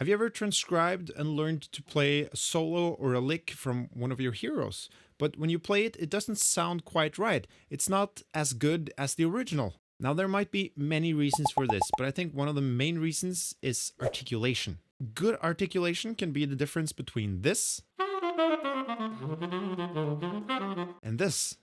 Have you ever transcribed and learned to play a solo or a lick from one of your heroes? But when you play it, it doesn't sound quite right. It's not as good as the original. Now, there might be many reasons for this, but I think one of the main reasons is articulation. Good articulation can be the difference between this and this.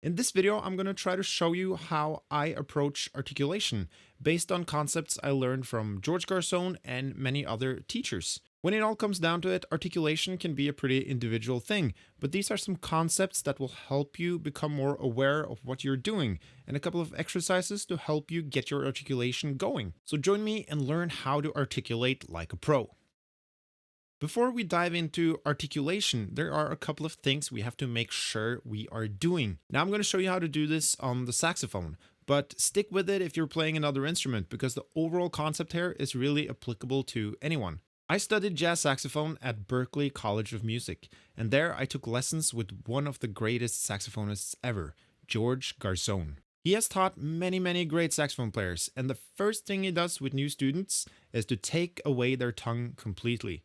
In this video, I'm going to try to show you how I approach articulation based on concepts I learned from George Garzone and many other teachers. When it all comes down to it, articulation can be a pretty individual thing, but these are some concepts that will help you become more aware of what you're doing, and a couple of exercises to help you get your articulation going. So join me and learn how to articulate like a pro. Before we dive into articulation, there are a couple of things we have to make sure we are doing. Now I'm going to show you how to do this on the saxophone, but stick with it if you're playing another instrument because the overall concept here is really applicable to anyone. I studied jazz saxophone at Berklee College of Music, and there I took lessons with one of the greatest saxophonists ever, George Garzone. He has taught many great saxophone players, and the first thing he does with new students is to take away their tongue completely.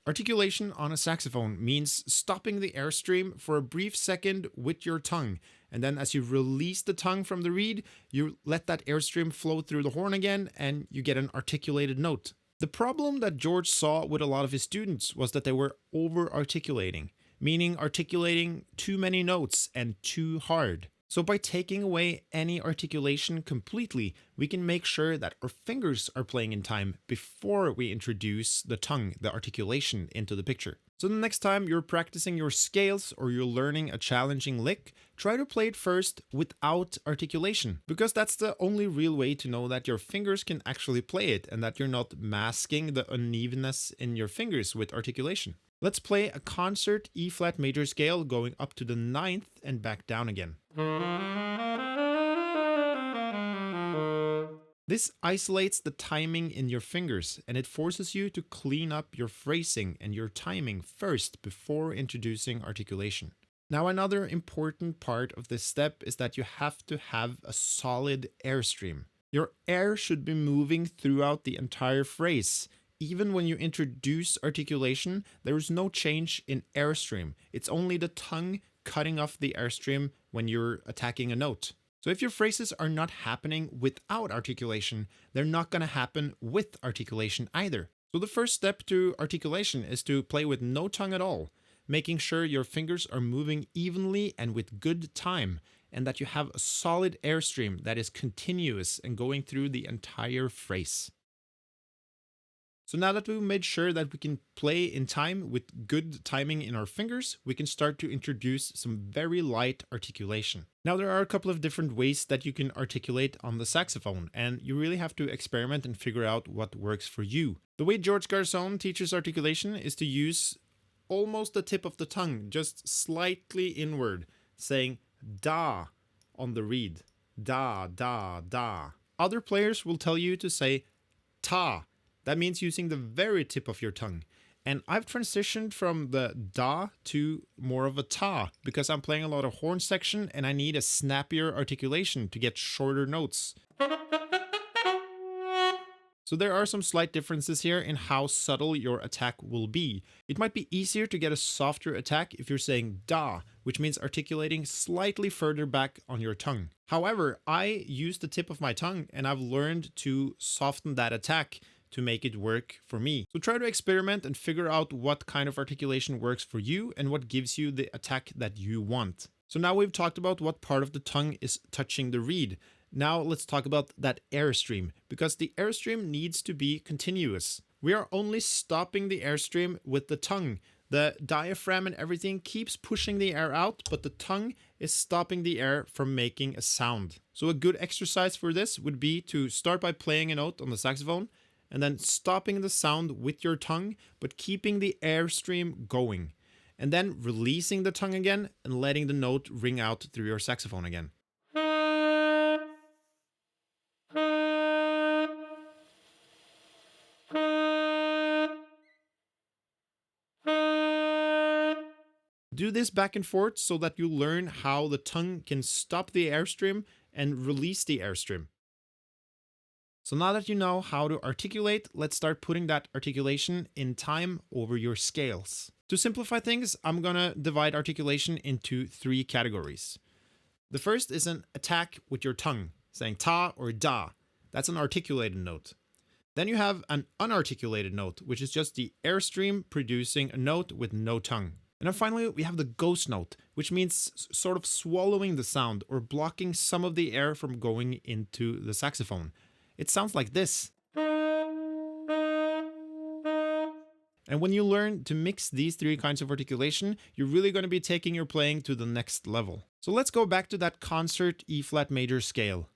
Articulation on a saxophone means stopping the airstream for a brief second with your tongue, and then as you release the tongue from the reed, you let that airstream flow through the horn again, and you get an articulated note. The problem that George saw with a lot of his students was that they were over-articulating, meaning articulating too many notes and too hard. So by taking away any articulation completely, we can make sure that our fingers are playing in time before we introduce the tongue, the articulation, into the picture. So the next time you're practicing your scales or you're learning a challenging lick, try to play it first without articulation, because that's the only real way to know that your fingers can actually play it and that you're not masking the unevenness in your fingers with articulation. Let's play a concert E-flat major scale going up to the 9th and back down again. This isolates the timing in your fingers and it forces you to clean up your phrasing and your timing first before introducing articulation. Now, another important part of this step is that you have to have a solid airstream. Your air should be moving throughout the entire phrase. Even when you introduce articulation, there is no change in airstream. It's only the tongue cutting off the airstream when you're attacking a note. So if your phrases are not happening without articulation, they're not going to happen with articulation either. So the first step to articulation is to play with no tongue at all, making sure your fingers are moving evenly and with good time, and that you have a solid airstream that is continuous and going through the entire phrase. So now that we've made sure that we can play in time with good timing in our fingers, we can start to introduce some very light articulation. Now there are a couple of different ways that you can articulate on the saxophone, and you really have to experiment and figure out what works for you. The way George Garzone teaches articulation is to use almost the tip of the tongue, just slightly inward, saying da on the reed. Da, da, da. Other players will tell you to say ta. That means using the very tip of your tongue. And I've transitioned from the da to more of a ta because I'm playing a lot of horn section and I need a snappier articulation to get shorter notes. So there are some slight differences here in how subtle your attack will be. It might be easier to get a softer attack if you're saying da, which means articulating slightly further back on your tongue. However, I use the tip of my tongue and I've learned to soften that attack to make it work for me. So try to experiment and figure out what kind of articulation works for you and what gives you the attack that you want. So now we've talked about what part of the tongue is touching the reed. Now let's talk about that airstream, because the airstream needs to be continuous. We are only stopping the airstream with the tongue. The diaphragm and everything keeps pushing the air out, but the tongue is stopping the air from making a sound. So a good exercise for this would be to start by playing a note on the saxophone, and then stopping the sound with your tongue, but keeping the airstream going. And then releasing the tongue again and letting the note ring out through your saxophone again. Do this back and forth so that you learn how the tongue can stop the airstream and release the airstream. So now that you know how to articulate, let's start putting that articulation in time over your scales. To simplify things, I'm gonna divide articulation into 3 categories. The first is an attack with your tongue, saying ta or da. That's an articulated note. Then you have an unarticulated note, which is just the airstream producing a note with no tongue. And then finally, we have the ghost note, which means sort of swallowing the sound or blocking some of the air from going into the saxophone. It sounds like this. And when you learn to mix these 3 kinds of articulation, you're really going to be taking your playing to the next level. So let's go back to that concert E flat major scale.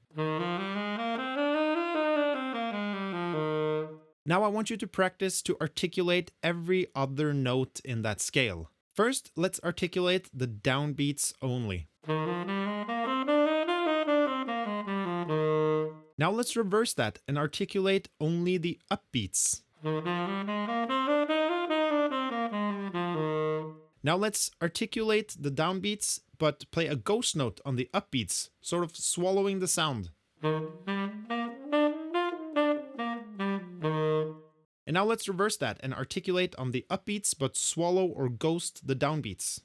Now I want you to practice to articulate every other note in that scale. First, let's articulate the downbeats only. Now let's reverse that and articulate only the upbeats. Now let's articulate the downbeats, but play a ghost note on the upbeats, sort of swallowing the sound. And now let's reverse that and articulate on the upbeats, but swallow or ghost the downbeats.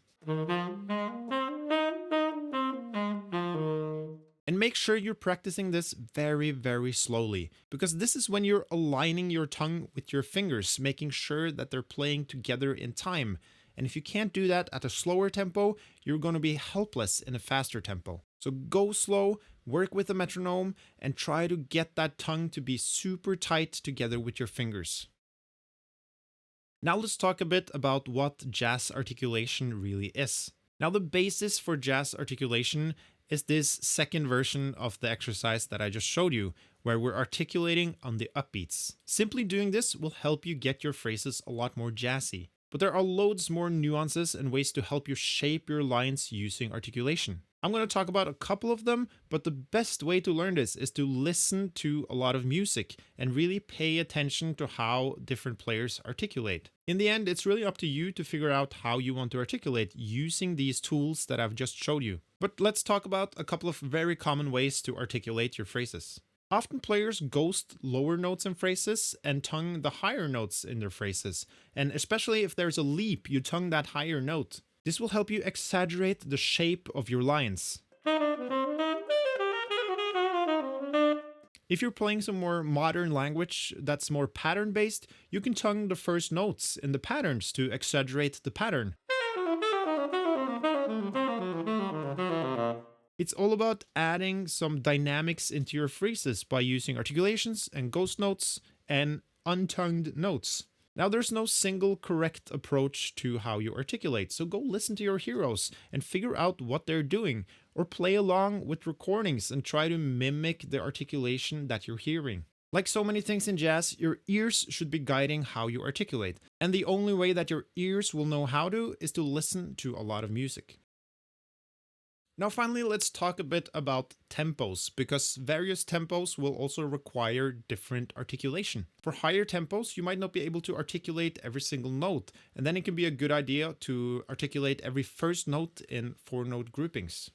And make sure you're practicing this very, very slowly, because this is when you're aligning your tongue with your fingers, making sure that they're playing together in time. And if you can't do that at a slower tempo, you're going to be helpless in a faster tempo. So go slow, work with the metronome, and try to get that tongue to be super tight together with your fingers. Now let's talk a bit about what jazz articulation really is. Now the basis for jazz articulation is this second version of the exercise that I just showed you, where we're articulating on the upbeats. Simply doing this will help you get your phrases a lot more jazzy. But there are loads more nuances and ways to help you shape your lines using articulation. I'm going to talk about a couple of them, but the best way to learn this is to listen to a lot of music and really pay attention to how different players articulate. In the end, it's really up to you to figure out how you want to articulate using these tools that I've just showed you. But let's talk about a couple of very common ways to articulate your phrases. Often players ghost lower notes in phrases and tongue the higher notes in their phrases, and especially if there's a leap, you tongue that higher note. This will help you exaggerate the shape of your lines. If you're playing some more modern language that's more pattern-based, you can tongue the first notes in the patterns to exaggerate the pattern. It's all about adding some dynamics into your phrases by using articulations and ghost notes and untongued notes. Now, there's no single correct approach to how you articulate, so go listen to your heroes and figure out what they're doing, or play along with recordings and try to mimic the articulation that you're hearing. Like so many things in jazz, your ears should be guiding how you articulate, and the only way that your ears will know how to is to listen to a lot of music. Now finally, let's talk a bit about tempos, because various tempos will also require different articulation. For higher tempos, you might not be able to articulate every single note, and then it can be a good idea to articulate every first note in 4-note groupings.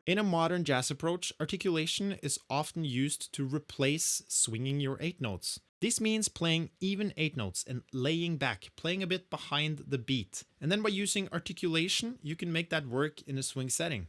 In a modern jazz approach, articulation is often used to replace swinging your 8 notes. This means playing even 8 notes and laying back, playing a bit behind the beat. And then by using articulation, you can make that work in a swing setting.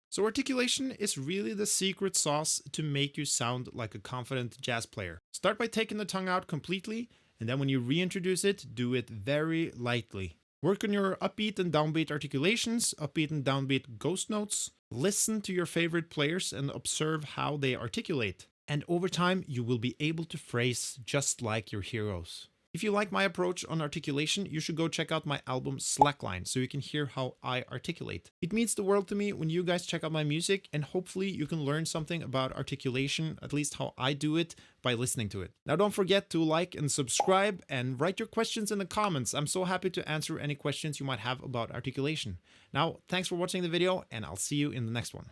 So articulation is really the secret sauce to make you sound like a confident jazz player. Start by taking the tongue out completely, and then when you reintroduce it, do it very lightly. Work on your upbeat and downbeat articulations, upbeat and downbeat ghost notes. Listen to your favorite players and observe how they articulate. And over time, you will be able to phrase just like your heroes. If you like my approach on articulation, you should go check out my album Slackline so you can hear how I articulate. It means the world to me when you guys check out my music, and hopefully you can learn something about articulation, at least how I do it, by listening to it. Now don't forget to like and subscribe and write your questions in the comments. I'm so happy to answer any questions you might have about articulation. Now, thanks for watching the video, and I'll see you in the next one.